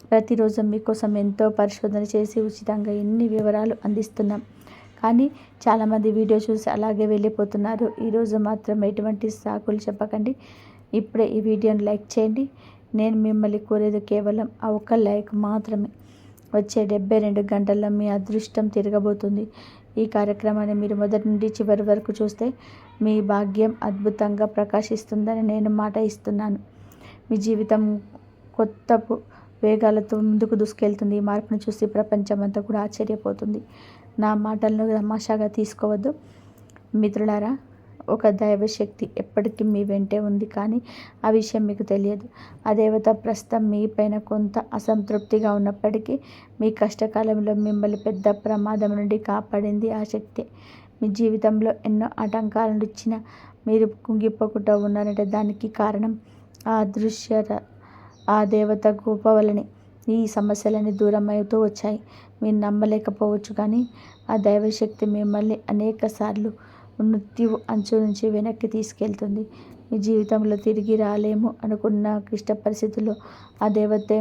ప్రతిరోజు మీకోసం ఎంతో పరిశోధన చేసి ఉచితంగా ఎన్ని వివరాలు అందిస్తున్నాం. కానీ చాలామంది వీడియో చూసి అలాగే వెళ్ళిపోతున్నారు. ఈరోజు మాత్రం ఎటువంటి సాకులు చెప్పకండి. ఇప్పుడే ఈ వీడియోని లైక్ చేయండి. నేను మిమ్మల్ని కోరేది కేవలం ఆ ఒక్క లైక్ మాత్రమే. వచ్చే 72 గంటల్లో మీ అదృష్టం తిరగబోతుంది. ఈ కార్యక్రమాన్ని మీరు మొదటి నుండి చివరి వరకు చూస్తే మీ భాగ్యం అద్భుతంగా ప్రకాశిస్తుందని నేను మాట ఇస్తున్నాను. మీ జీవితం కొత్త వేగాలతో ముందుకు దూసుకెళ్తుంది. ఈ మార్పును చూసి ప్రపంచం అంతా కూడా ఆశ్చర్యపోతుంది. నా మాటలను తమాషాగా తీసుకోవద్దు మిత్రులారా. ఒక దైవశక్తి ఎప్పటికీ మీ వెంటే ఉంది, కానీ ఆ విషయం మీకు తెలియదు. ఆ దేవత ప్రస్తుతం మీ పైన కొంత అసంతృప్తిగా ఉన్నప్పటికీ మీ కష్టకాలంలో మిమ్మల్ని పెద్ద ప్రమాదం నుండి కాపాడింది ఆ శక్తి. మీ జీవితంలో ఎన్నో ఆటంకాలను ఇచ్చిన మీరు కుంగిపోకుండా ఉన్నారంటే దానికి కారణం ఆ దేవత కృప వల్లనే. ఈ సమస్యలన్నీ దూరం అవుతూ వచ్చాయి. మీరు నమ్మలేకపోవచ్చు, కానీ ఆ దైవశక్తి మిమ్మల్ని అనేక సార్లు మృత్యువు అంచు నుంచి వెనక్కి తీసుకెళ్తుంది. మీ జీవితంలో తిరిగి రాలేము అనుకున్న క్లిష్ట పరిస్థితుల్లో ఆ దేవతే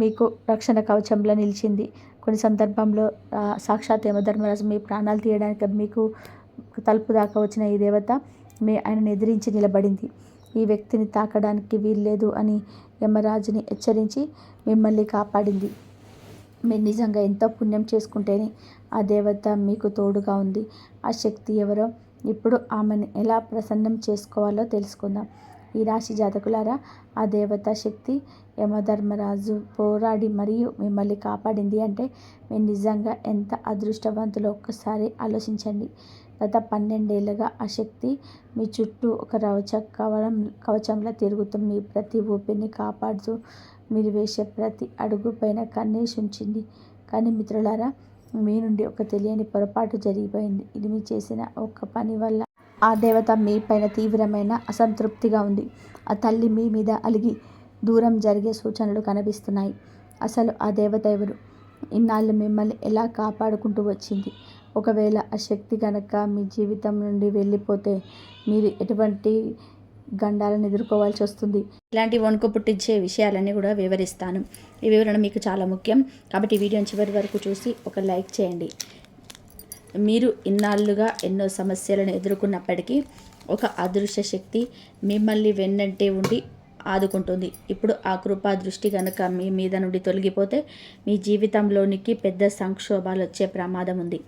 మీకు రక్షణ కవచంలో నిలిచింది. కొన్ని సందర్భంలో సాక్షాత్ యమధర్మరాజు మీ ప్రాణాలు తీయడానికి మీకు తలుపు దాకా వచ్చిన ఈ దేవత ఆయనను ఎదిరించి నిలబడింది. ఈ వ్యక్తిని తాకడానికి వీల్లేదు అని యమరాజుని హెచ్చరించి మిమ్మల్ని కాపాడింది. మీరు నిజంగా ఎంతో పుణ్యం చేసుకుంటేనే ఆ దేవత మీకు తోడుగా ఉంది. ఆ శక్తి ఎవరో ఇప్పుడు ఆమెను ఎలా ప్రసన్నం చేసుకోవాలో తెలుసుకుందాం. ఈ రాశి జాతకులారా, ఆ దేవతా శక్తి యమధర్మరాజు పోరాడి మరియు మిమ్మల్ని కాపాడింది అంటే మీరు నిజంగా ఎంత అదృష్టవంతులో ఒక్కసారి ఆలోచించండి. గత 12 ఏళ్ళుగా ఆ శక్తి మీ చుట్టూ ఒక కవచంలా తిరుగుతూ మీ ప్రతి ఊపిరిని కాపాడుతూ మీరు వేసే ప్రతి అడుగు పైన కన్నేసి ఉంచింది. కానీ మిత్రులారా, మీ నుండి ఒక తెలియని పొరపాటు జరిగిపోయింది. ఇది మీరు చేసిన ఒక పని వల్ల ఆ దేవత మీ పైన తీవ్రమైన అసంతృప్తిగా ఉంది. ఆ తల్లి మీ మీద అలిగి దూరం జరిగే సూచనలు కనిపిస్తున్నాయి. అసలు ఆ దేవత ఎవరు? ఇన్నాళ్ళు మిమ్మల్ని ఎలా కాపాడుకుంటూ వచ్చింది? ఒకవేళ ఆ శక్తి కనుక మీ జీవితం నుండి వెళ్ళిపోతే మీరు ఎటువంటి గండాలను ఎదుర్కోవాల్సి వస్తుంది? ఇలాంటి వణుకు పుట్టించే విషయాలన్నీ కూడా వివరిస్తాను. ఈ వివరణ మీకు చాలా ముఖ్యం కాబట్టి ఈ వీడియోని చివరి వరకు చూసి ఒక లైక్ చేయండి. మీరు ఇన్నాళ్ళుగా ఎన్నో సమస్యలను ఎదుర్కొన్నప్పటికీ ఒక అదృశ్య శక్తి మిమ్మల్ని వెన్నంటే ఉండి ఆదుకుంటుంది. ఇప్పుడు ఆ కృపా దృష్టి కనుక మీ మీద నుండి తొలగిపోతే మీ జీవితంలోనికి పెద్ద సంక్షోభాలు వచ్చే ప్రమాదం ఉంది.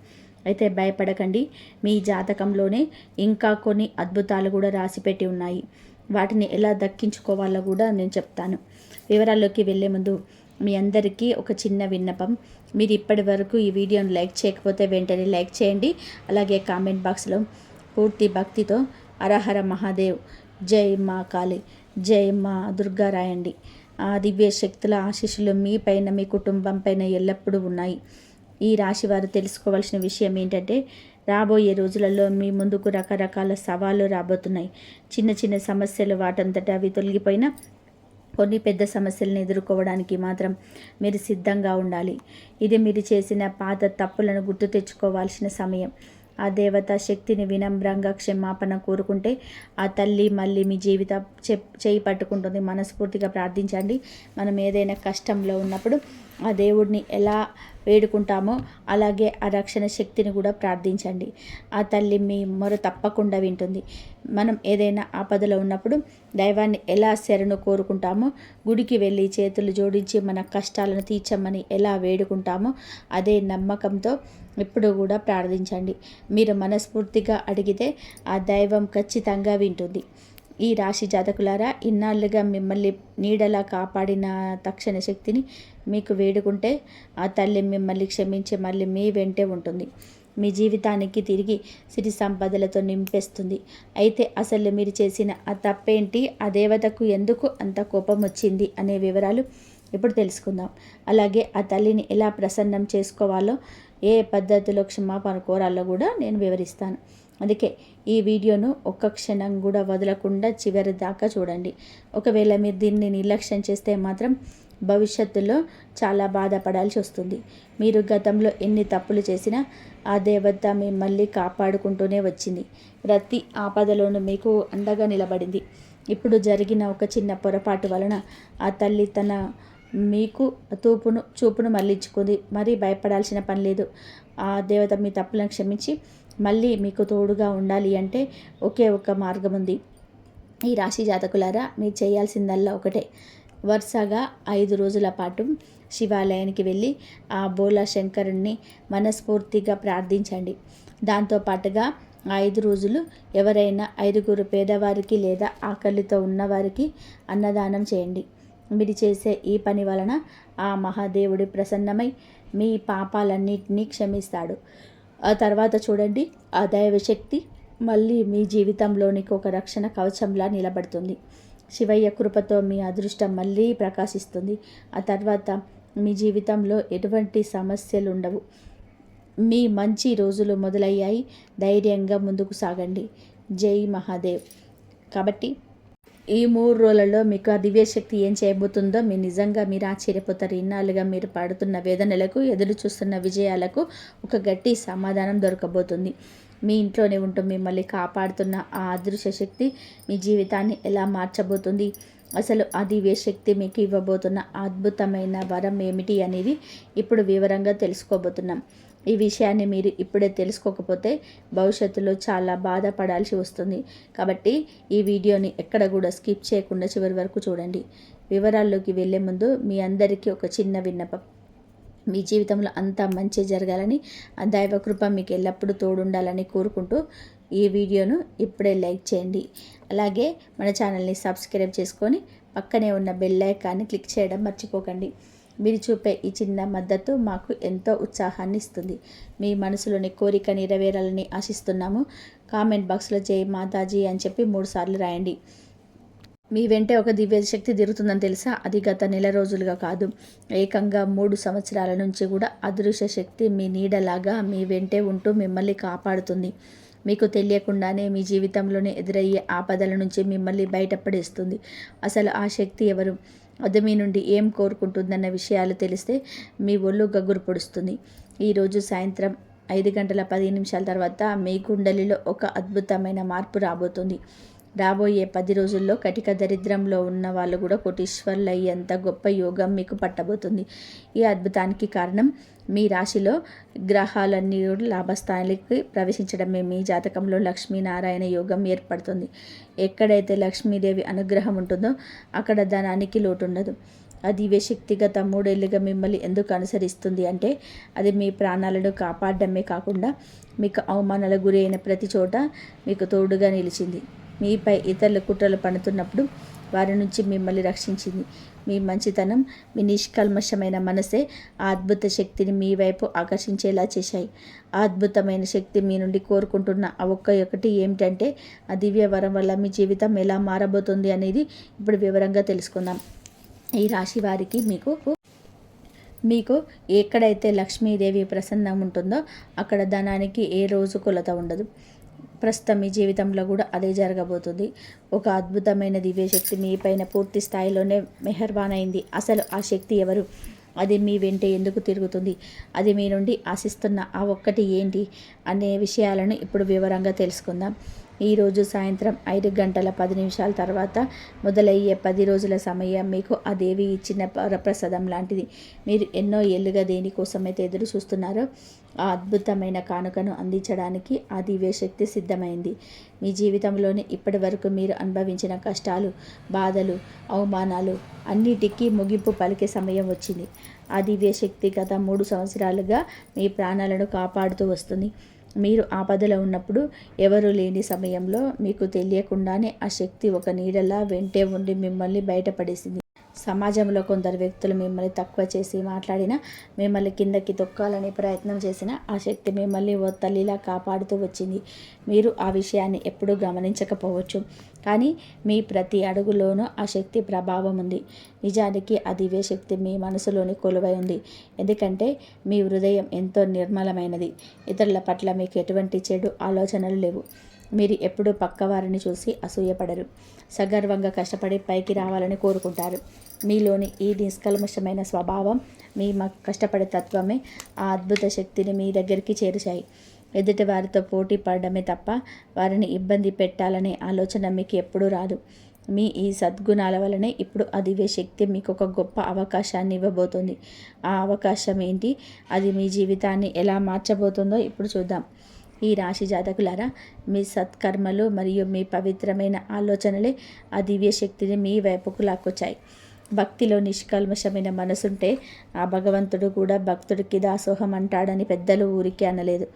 అయితే భయపడకండి. మీ జాతకంలోనే ఇంకా కొన్ని అద్భుతాలు కూడా రాసిపెట్టి ఉన్నాయి. వాటిని ఎలా దక్కించుకోవాలో కూడా నేను చెప్తాను. వివరాల్లోకి వెళ్ళే ముందు మీ అందరికీ ఒక చిన్న విన్నపం. మీరు ఇప్పటి వరకు ఈ వీడియోని లైక్ చేయకపోతే వెంటనే లైక్ చేయండి. అలాగే కామెంట్ బాక్స్లో పూర్తి భక్తితో హరహర మహాదేవ్, జై మా కాళీ, జై మా దుర్గా రాయండి. ఆ దివ్య శక్తుల ఆశీస్సులు మీ పైన, మీ కుటుంబం పైన ఎల్లప్పుడూ ఉన్నాయి. ఈ రాశి వారు తెలుసుకోవాల్సిన విషయం ఏంటంటే, రాబోయే రోజులలో మీ ముందుకు రకరకాల సవాళ్ళు రాబోతున్నాయి. చిన్న చిన్న సమస్యలు వాటంతటా అవి తొలగిపోయినా కొన్ని పెద్ద సమస్యలను ఎదుర్కోవడానికి మాత్రం మీరు సిద్ధంగా ఉండాలి. ఇది మీరు చేసిన పాత తప్పులను గుర్తు తెచ్చుకోవాల్సిన సమయం. ఆ దేవతా శక్తిని వినమ్రంగా క్షమాపణ కోరుకుంటే ఆ తల్లి మళ్ళీ మీ జీవితం చేయి పట్టుకుంటుంది. మనస్ఫూర్తిగా ప్రార్థించండి. మనం ఏదైనా కష్టంలో ఉన్నప్పుడు ఆ దేవుడిని ఎలా వేడుకుంటామో అలాగే ఆ రక్షణ శక్తిని కూడా ప్రార్థించండి. ఆ తల్లి మీ మొర తప్పకుండా వింటుంది. మనం ఏదైనా ఆపదలో ఉన్నప్పుడు దైవాన్ని ఎలా శరణు కోరుకుంటామో, గుడికి వెళ్ళి చేతులు జోడించి మన కష్టాలను తీర్చమని ఎలా వేడుకుంటామో అదే నమ్మకంతో ఎప్పుడు కూడా ప్రార్థించండి. మీరు మనస్ఫూర్తిగా అడిగితే ఆ దైవం ఖచ్చితంగా వింటుంది. ఈ రాశి జాతకులారా, ఇన్నాళ్ళుగా మిమ్మల్ని నీడలా కాపాడిన తక్షణ శక్తిని మీకు వేడుకుంటే ఆ తల్లి మిమ్మల్ని క్షమించి మళ్ళీ మీ వెంటే ఉంటుంది. మీ జీవితానికి తిరిగి సిరి సంపదలతో నింపేస్తుంది. అయితే అసలు మీరు చేసిన ఆ తప్పేంటి, ఆ దేవతకు ఎందుకు అంత కోపం వచ్చింది అనే వివరాలు ఇప్పుడు తెలుసుకుందాం. అలాగే ఆ తల్లిని ఎలా ప్రసన్నం చేసుకోవాలో, ఏ పద్ధతిలో క్షమాపణ కోరాలో కూడా నేను వివరిస్తాను. అందుకే ఈ వీడియోను ఒక్క క్షణం కూడా వదలకుండా చివరి దాకా చూడండి. ఒకవేళ మీరు దీన్ని నిర్లక్ష్యం చేస్తే మాత్రం భవిష్యత్తులో చాలా బాధపడాల్సి వస్తుంది. మీరు గతంలో ఎన్ని తప్పులు చేసినా ఆ దేవత మిమ్మల్ని కాపాడుకుంటూనే వచ్చింది. ప్రతి ఆపదలోనూ మీకు అండగా నిలబడింది. ఇప్పుడు జరిగిన ఒక చిన్న పొరపాటు వలన ఆ తల్లి తన మీకు చూపును మళ్ళించుకుంది. మరీ భయపడాల్సిన పని లేదు. ఆ దేవత మీ తప్పులను క్షమించి మళ్ళీ మీకు తోడుగా ఉండాలి అంటే ఒకే ఒక మార్గం ఉంది. ఈ రాశి జాతకులారా, మీరు చేయాల్సిందల్లా ఒకటే. వరుసగా 5 రోజుల పాటు శివాలయానికి వెళ్ళి ఆ బోలా శంకరుణ్ణి మనస్ఫూర్తిగా ప్రార్థించండి. దాంతోపాటుగా 5 రోజులు ఎవరైనా 5 పేదవారికి లేదా ఆకలితో ఉన్నవారికి అన్నదానం చేయండి. మీరు చేసే ఈ పని వలన ఆ మహాదేవుడి ప్రసన్నమై మీ పాపాలన్నింటినీ క్షమిస్తాడు. ఆ తర్వాత చూడండి, ఆ దైవశక్తి మళ్ళీ మీ జీవితంలోనికి ఒక రక్షణ కవచంలా నిలబడుతుంది. శివయ్య కృపతో మీ అదృష్టం మళ్ళీ ప్రకాశిస్తుంది. ఆ తర్వాత మీ జీవితంలో ఎటువంటి సమస్యలు ఉండవు. మీ మంచి రోజులు మొదలయ్యాయి. ధైర్యంగా ముందుకు సాగండి. జై మహాదేవ్. కాబట్టి ఈ 3 రోజులలో మీకు ఆ దివ్యశక్తి ఏం చేయబోతుందో మీరు ఆశ్చర్యపోతారు. ఇన్నాళ్ళుగా మీరు పడుతున్న వేదనలకు, ఎదురు చూస్తున్న విజయాలకు ఒక గట్టి సమాధానం దొరకబోతుంది. మీ ఇంట్లోనే ఉంటూ మిమ్మల్ని కాపాడుతున్న ఆ అదృశ్య శక్తి మీ జీవితాన్ని ఎలా మార్చబోతుంది, అసలు ఆ దివ్యశక్తి మీకు ఇవ్వబోతున్న అద్భుతమైన వరం ఏమిటి అనేది ఇప్పుడు వివరంగా తెలుసుకోబోతున్నాం. ఈ విషయాన్ని మీరు ఇప్పుడే తెలుసుకోకపోతే భవిష్యత్తులో చాలా బాధపడాల్సి వస్తుంది. కాబట్టి ఈ వీడియోని ఎక్కడ కూడా స్కిప్ చేయకుండా చివరి వరకు చూడండి. వివరాల్లోకి వెళ్ళే ముందు మీ అందరికీ ఒక చిన్న విన్నపం. మీ జీవితంలో అంతా మంచి జరగాలని, ఆ దైవకృప మీకు ఎల్లప్పుడూ తోడుండాలని కోరుకుంటూ ఈ వీడియోను ఇప్పుడే లైక్ చేయండి. అలాగే మన ఛానల్ని సబ్స్క్రైబ్ చేసుకొని పక్కనే ఉన్న బెల్ ఐకాన్ని క్లిక్ చేయడం మర్చిపోకండి. మీరు చూపే ఈ చిన్న మద్దతు మాకు ఎంతో ఉత్సాహాన్ని ఇస్తుంది. మీ మనసులోని కోరిక నెరవేరాలని ఆశిస్తున్నాము. కామెంట్ బాక్స్లో జై మాతాజీ అని చెప్పి 3 సార్లు రాయండి. మీ వెంటే ఒక దివ్య శక్తి తిరుగుతుందని తెలుసా? అది గత నెల రోజులుగా కాదు, ఏకంగా 3 సంవత్సరాల నుంచి కూడా అదృశ్య శక్తి మీ నీడలాగా మీ వెంటే ఉంటూ మిమ్మల్ని కాపాడుతుంది. మీకు తెలియకుండానే మీ జీవితంలోనే ఎదురయ్యే ఆపదల నుంచి మిమ్మల్ని బయటపడేస్తుంది. అసలు ఆ శక్తి ఎవరు, అది మీ నుండి ఏం కోరుకుంటుందన్న విషయాలు తెలిస్తే మీ ఒళ్ళు గగ్గురు పొడుస్తుంది. ఈరోజు సాయంత్రం 5:15 తర్వాత మీ కుండలిలో ఒక అద్భుతమైన మార్పు రాబోతుంది. రాబోయే 10 రోజుల్లో కటిక దరిద్రంలో ఉన్న వాళ్ళు కూడా కోటీశ్వర్లు అయ్యేంత గొప్ప యోగం మీకు పట్టబోతుంది. ఈ అద్భుతానికి కారణం మీ రాశిలో గ్రహాలన్నీ లాభస్థానానికి ప్రవేశించడమే. మీ జాతకంలో లక్ష్మీనారాయణ యోగం ఏర్పడుతుంది. ఎక్కడైతే లక్ష్మీదేవి అనుగ్రహం ఉంటుందో అక్కడ ధనానికి లోటుండదు. ఆ దివ్యశక్తి గత 3 ఏళ్ళుగా మిమ్మల్ని ఎందుకు అనుసరిస్తుంది అంటే అది మీ ప్రాణాలను కాపాడడమే కాకుండా మీకు అవమానాలకు గురి అయిన ప్రతి చోట మీకు తోడుగా నిలిచింది. మీపై ఇతరుల కుట్రలు పన్నుతున్నప్పుడు వారి నుంచి మిమ్మల్ని రక్షించింది. మీ మంచితనం, మీ నిష్కల్మషమైన మనసే ఆ అద్భుత శక్తిని మీ వైపు ఆకర్షించేలా చేశాయి. ఆ అద్భుతమైన శక్తి మీ నుండి కోరుకుంటున్న ఆ ఒక్కటి ఏమిటంటే ఆ దివ్య వరం వల్ల మీ జీవితం ఎలా మారబోతుంది అనేది ఇప్పుడు వివరంగా తెలుసుకుందాం. ఈ రాశి వారికి మీకు ఎక్కడైతే లక్ష్మీదేవి ప్రసన్నం ఉంటుందో అక్కడ ధనానికి ఏ రోజు కొలత ఉండదు. ప్రస్తుతం మీ జీవితంలో కూడా అదే జరగబోతుంది. ఒక అద్భుతమైన దివ్యశక్తి మీ పైన పూర్తి స్థాయిలోనే మెహర్బాన్ అయింది. అసలు ఆ శక్తి ఎవరు, అది మీ వెంటే ఎందుకు తిరుగుతుంది, అది మీ నుండి ఆశిస్తున్న ఆ ఒక్కటి ఏంటి అనే విషయాలను ఇప్పుడు వివరంగా తెలుసుకుందాం. ఈరోజు సాయంత్రం 5:10 తర్వాత మొదలయ్యే 10 రోజుల సమయం మీకు ఆ దేవి ఇచ్చిన వరప్రసాదం లాంటిది. మీరు ఎన్నో ఏళ్ళుగా దేనికోసమైతే ఎదురు చూస్తున్నారో ఆ అద్భుతమైన కానుకను అందించడానికి ఆ దివ్యశక్తి సిద్ధమైంది. మీ జీవితంలోని ఇప్పటి వరకు మీరు అనుభవించిన కష్టాలు, బాధలు, అవమానాలు అన్నిటికీ ముగింపు పలికే సమయం వచ్చింది. ఆ దివ్యశక్తి గత 3 సంవత్సరాలుగా మీ ప్రాణాలను కాపాడుతూ వస్తుంది. మీరు ఆపదలో ఉన్నప్పుడు, ఎవరు లేని సమయంలో మీకు తెలియకుండానే ఆ శక్తి ఒక నీడలా వెంటే ఉండి మిమ్మల్ని బయటపడేసింది. సమాజంలో కొందరు వ్యక్తులు మిమ్మల్ని తక్కువ చేసి మాట్లాడినా, మిమ్మల్ని కిందకి తొక్కాలని ప్రయత్నం చేసినా ఆ శక్తి మిమ్మల్ని ఓ తల్లిలా కాపాడుతూ వచ్చింది. మీరు ఆ విషయాన్ని ఎప్పుడూ గమనించకపోవచ్చు, కానీ మీ ప్రతి అడుగులోనూ ఆ శక్తి ప్రభావం ఉంది. నిజానికి ఆ దివ్యశక్తి మీ మనసులోని కొలువై ఉంది. ఎందుకంటే మీ హృదయం ఎంతో నిర్మలమైనది. ఇతరుల పట్ల మీకు ఎటువంటి చెడు ఆలోచనలు లేవు. మీరు ఎప్పుడూ పక్కవారిని చూసి అసూయపడరు. సగర్వంగా కష్టపడి పైకి రావాలని కోరుకుంటారు. మీలోని ఈ నిష్కల్మషమైన స్వభావం, మీ కష్టపడే తత్వమే ఆ అద్భుత శక్తిని మీ దగ్గరికి చేర్చాయి. ఎదుటి వారితో పోటీ పడడమే తప్ప వారిని ఇబ్బంది పెట్టాలనే ఆలోచన మీకు ఎప్పుడూ రాదు. మీ ఈ సద్గుణాల వలనే ఇప్పుడు ఆ దివ్య శక్తి మీకు ఒక గొప్ప అవకాశాన్ని ఇవ్వబోతుంది. ఆ అవకాశం ఏంటి, అది మీ జీవితాన్ని ఎలా మార్చబోతుందో ఇప్పుడు చూద్దాం. ఈ రాశి జాతకులారా, మీ సత్కర్మలు మరియు మీ పవిత్రమైన ఆలోచనలే ఆ దివ్య శక్తిని మీ వైపుకు లాక్కొచ్చాయి. భక్తిలో నిష్కల్మషమైన మనసుంటే ఆ భగవంతుడు కూడా భక్తుడికి దాసోహం అంటాడని పెద్దలు ఊరికి అనలేదు.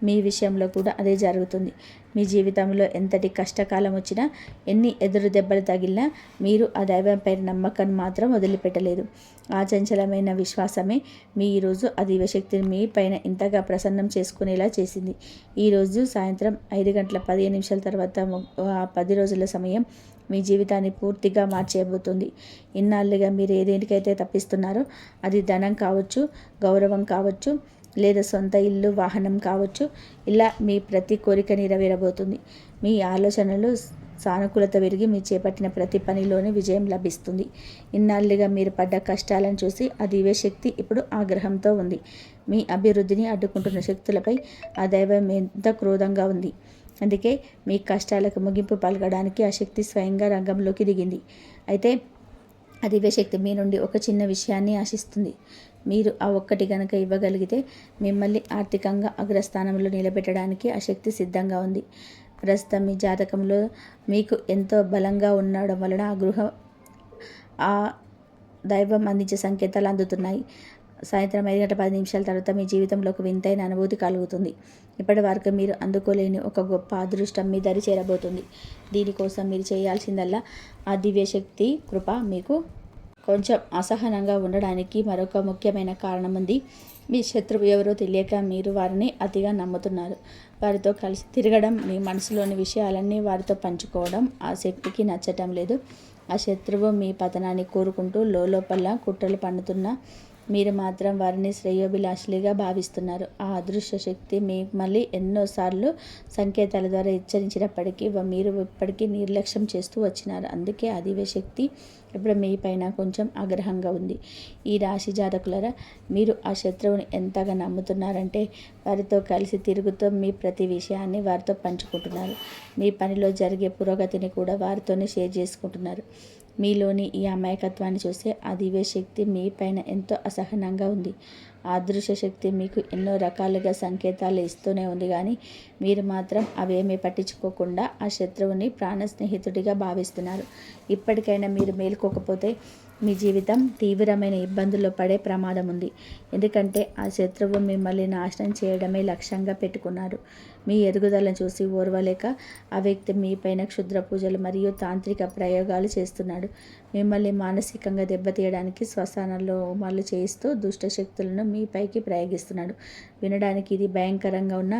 మీ విషయంలో కూడా అదే జరుగుతుంది. మీ జీవితంలో ఎంతటి కష్టకాలం వచ్చినా, ఎన్ని ఎదురు దెబ్బలు తగిలినా మీరు ఆ దైవంపై నమ్మకాన్ని మాత్రం వదిలిపెట్టలేదు. ఆ చంచలమైన విశ్వాసమే మీ ఈరోజు ఆ దివ్యశక్తిని మీ పైన ఇంతగా ప్రసన్నం చేసుకునేలా చేసింది. ఈరోజు సాయంత్రం 5:15 తర్వాత 10 రోజుల సమయం మీ జీవితాన్ని పూర్తిగా మార్చేయబోతుంది. ఇన్నాళ్ళుగా మీరు ఏదేనికైతే తప్పిస్తున్నారో, అది ధనం కావచ్చు, గౌరవం కావచ్చు, లేదా సొంత ఇల్లు, వాహనం కావచ్చు, ఇలా మీ ప్రతి కోరిక నెరవేరబోతుంది. మీ ఆలోచనలు సానుకూలత పెరిగి మీ చేపట్టిన ప్రతి పనిలోనే విజయం లభిస్తుంది. ఇన్నాళ్ళుగా మీరు పడ్డ కష్టాలను చూసి ఆ దివ్యశక్తి ఇప్పుడు ఆగ్రహంతో ఉంది. మీ అభివృద్ధిని అడ్డుకుంటున్న శక్తులపై ఆ దైవం ఎంత క్రోధంగా ఉంది. అందుకే మీ కష్టాలకు ముగింపు పలకడానికి ఆ శక్తి స్వయంగా రంగంలోకి దిగింది. అయితే ఆ దివ్యశక్తి మీ నుండి ఒక చిన్న విషయాన్ని ఆశిస్తుంది. మీరు ఆ ఒక్కటి గనక ఇవ్వగలిగితే మిమ్మల్ని ఆర్థికంగా అగ్రస్థానంలో నిలబెట్టడానికి ఆ శక్తి సిద్ధంగా ఉంది. ప్రస్తుతం మీ జాతకంలో మీకు ఎంతో బలంగా ఉండడం వలన ఆ దైవం అందించే సంకేతాలు అందుతున్నాయి. సాయంత్రం 5:10 తర్వాత మీ జీవితంలో ఒక వింతైన అనుభూతి కలుగుతుంది. ఇప్పటి వరకు మీరు అందుకోలేని ఒక గొప్ప అదృష్టం మీ దరి చేరబోతుంది. దీనికోసం మీరు చేయాల్సిందల్లా ఆ దివ్యశక్తి కృప. మీకు కొంచెం అసహనంగా ఉండడానికి మరొక ముఖ్యమైన కారణం ఉంది. మీ శత్రువు ఎవరో తెలియక మీరు వారిని అతిగా నమ్ముతున్నారు. వారితో కలిసి తిరగడం, మీ మనసులోని విషయాలన్నీ వారితో పంచుకోవడం ఆ శక్తికి నచ్చటం లేదు. ఆ శత్రువు మీ పతనాన్ని కోరుకుంటూ లోపల కుట్రలు పన్నుతున్న మీరు మాత్రం వారిని శ్రేయోభిలాషులుగా భావిస్తున్నారు. ఆ అదృశ్య శక్తి మిమ్మల్ని ఎన్నోసార్లు సంకేతాల ద్వారా హెచ్చరించినప్పటికీ మీరు ఇప్పటికీ నిర్లక్ష్యం చేస్తూ వచ్చినారు. అందుకే ఆ దివ్య శక్తి ఇప్పుడు మీ పైన కొంచెం ఆగ్రహంగా ఉంది. ఈ రాశి జాతకులారా, మీరు ఆ శత్రువుని ఎంతగా నమ్ముతున్నారంటే వారితో కలిసి తిరుగుతూ మీ ప్రతి విషయాన్ని వారితో పంచుకుంటున్నారు. మీ పనిలో జరిగే పురోగతిని కూడా వారితోనే షేర్ చేసుకుంటున్నారు. మీలోని ఈ అమాయకత్వాన్ని చూస్తే ఆ దివ్య శక్తి మీ పైన ఎంతో అసహనంగా ఉంది. ఆ అదృశ్య శక్తి మీకు ఎన్నో రకాలుగా సంకేతాలు ఇస్తూనే ఉంది, కానీ మీరు మాత్రం అవేమీ పట్టించుకోకుండా ఆ శత్రువుని ప్రాణ స్నేహితుడిగా భావిస్తున్నారు. ఇప్పటికైనా మీరు మేలుకోకపోతే మీ జీవితం తీవ్రమైన ఇబ్బందుల్లో పడే ప్రమాదం ఉంది. ఎందుకంటే ఆ శత్రువు మిమ్మల్ని నాశనం చేయడమే లక్ష్యంగా పెట్టుకున్నారు. మీ ఎదుగుదలను చూసి ఓర్వలేక ఆ వ్యక్తి మీపైన క్షుద్ర పూజలు మరియు తాంత్రిక ప్రయోగాలు చేస్తున్నాడు. మిమ్మల్ని మానసికంగా దెబ్బతీయడానికి శ్మశానంలో హోమాలు చేయిస్తూ దుష్ట శక్తులను మీపైకి ప్రయోగిస్తున్నాడు. వినడానికి ఇది భయంకరంగా ఉన్నా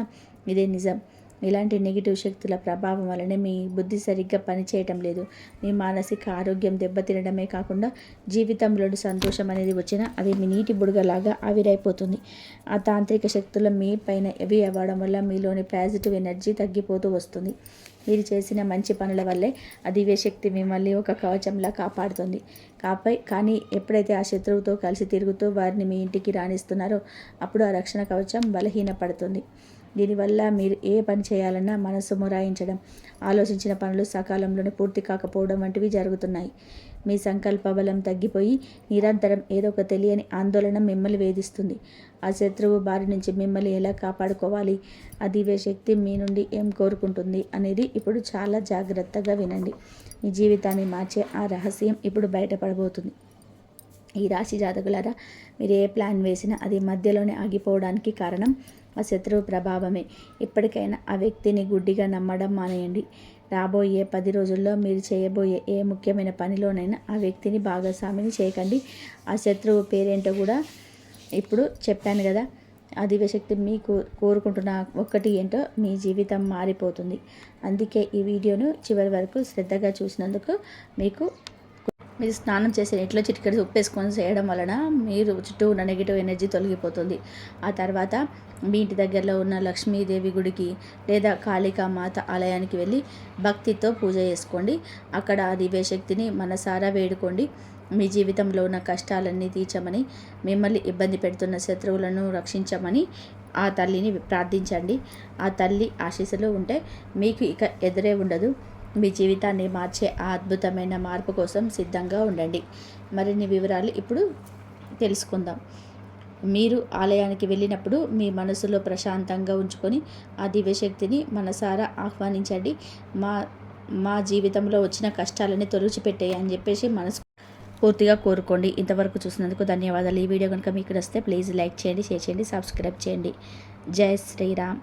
ఇదే నిజం. ఇలాంటి నెగిటివ్ శక్తుల ప్రభావం వలనే మీ బుద్ధి సరిగ్గా పనిచేయటం లేదు. మీ మానసిక ఆరోగ్యం దెబ్బతినడమే కాకుండా జీవితంలో సంతోషం అనేది వచ్చినా అది మీ నీటి బుడగలాగా ఆవిరైపోతుంది. ఆ తాంత్రిక శక్తులు మీ పైన హెవీ అవ్వడం వల్ల మీలోని పాజిటివ్ ఎనర్జీ తగ్గిపోతూ వస్తుంది. మీరు చేసిన మంచి పనుల వల్లే ఆ దివ్య శక్తి మిమ్మల్ని ఒక కవచంలా కాపాడుతుంది. కానీ ఎప్పుడైతే ఆ శత్రువుతో కలిసి తిరుగుతూ వారిని మీ ఇంటికి రాణిస్తున్నారో అప్పుడు ఆ రక్షణ కవచం బలహీనపడుతుంది. దీనివల్ల మీరు ఏ పని చేయాలన్నా మనసు మొరాయించడం, ఆలోచించిన పనులు సకాలంలోనే పూర్తి కాకపోవడం వంటివి జరుగుతున్నాయి. మీ సంకల్ప బలం తగ్గిపోయి నిరంతరం ఏదో ఒక తెలియని ఆందోళన మిమ్మల్ని వేధిస్తుంది. ఆ శత్రువు బారి నుంచి మిమ్మల్ని ఎలా కాపాడుకోవాలి, ఆ దివ్య శక్తి మీ నుండి ఏం కోరుకుంటుంది అనేది ఇప్పుడు చాలా జాగ్రత్తగా వినండి. మీ జీవితాన్ని మార్చే ఆ రహస్యం ఇప్పుడు బయటపడబోతుంది. ఈ రాశి జాతకులారా, మీరు ఏ ప్లాన్ వేసినా అది మధ్యలోనే ఆగిపోవడానికి కారణం ఆ శత్రువు ప్రభావమే. ఇప్పటికైనా ఆ వ్యక్తిని గుడ్డిగా నమ్మడం మానేయండి. రాబోయే 10 రోజుల్లో మీరు చేయబోయే ఏ ముఖ్యమైన పనిలోనైనా ఆ వ్యక్తిని భాగస్వామిని చేయకండి. ఆ శత్రువు పేరేంటో కూడా ఇప్పుడు చెప్పాను కదా. ఆ దివ్యశక్తి మీకు కోరుకుంటున్న ఒక్కటి ఏంటో మీ జీవితం మారిపోతుంది. అందుకే ఈ వీడియోను చివరి వరకు శ్రద్ధగా చూసినందుకు మీరు స్నానం చేసే నీటిలో చిటికెడు ఉప్పు వేసుకొని చేయడం వలన మీరు చుట్టూ ఉన్న నెగిటివ్ ఎనర్జీ తొలగిపోతుంది. ఆ తర్వాత మీ ఇంటి దగ్గరలో ఉన్న లక్ష్మీదేవి గుడికి లేదా కాళికామాత ఆలయానికి వెళ్ళి భక్తితో పూజ చేసుకోండి. అక్కడ ఆ దివ్యశక్తిని మనసారా వేడుకోండి. మీ జీవితంలో ఉన్న కష్టాలన్నీ తీర్చమని, మిమ్మల్ని ఇబ్బంది పెడుతున్న శత్రువులను రక్షించమని ఆ తల్లిని ప్రార్థించండి. ఆ తల్లి ఆశీస్సులు ఉంటే మీకు ఇక ఎదురే ఉండదు. మీ జీవితాన్ని మార్చే ఆ అద్భుతమైన మార్పు కోసం సిద్ధంగా ఉండండి. మరిన్ని వివరాలు ఇప్పుడు తెలుసుకుందాం. మీరు ఆలయానికి వెళ్ళినప్పుడు మీ మనసులో ప్రశాంతంగా ఉంచుకొని ఆ దివ్యశక్తిని మనసారా ఆహ్వానించండి. మా జీవితంలో వచ్చిన కష్టాలని తొలగిపెట్టేయి అని చెప్పేసి పూర్తిగా కోరుకోండి. ఇంతవరకు చూసినందుకు ధన్యవాదాలు. ఈ వీడియో కనుక మీకు వస్తే ప్లీజ్ లైక్ చేయండి, షేర్ చేయండి, సబ్స్క్రైబ్ చేయండి. జై శ్రీరామ్.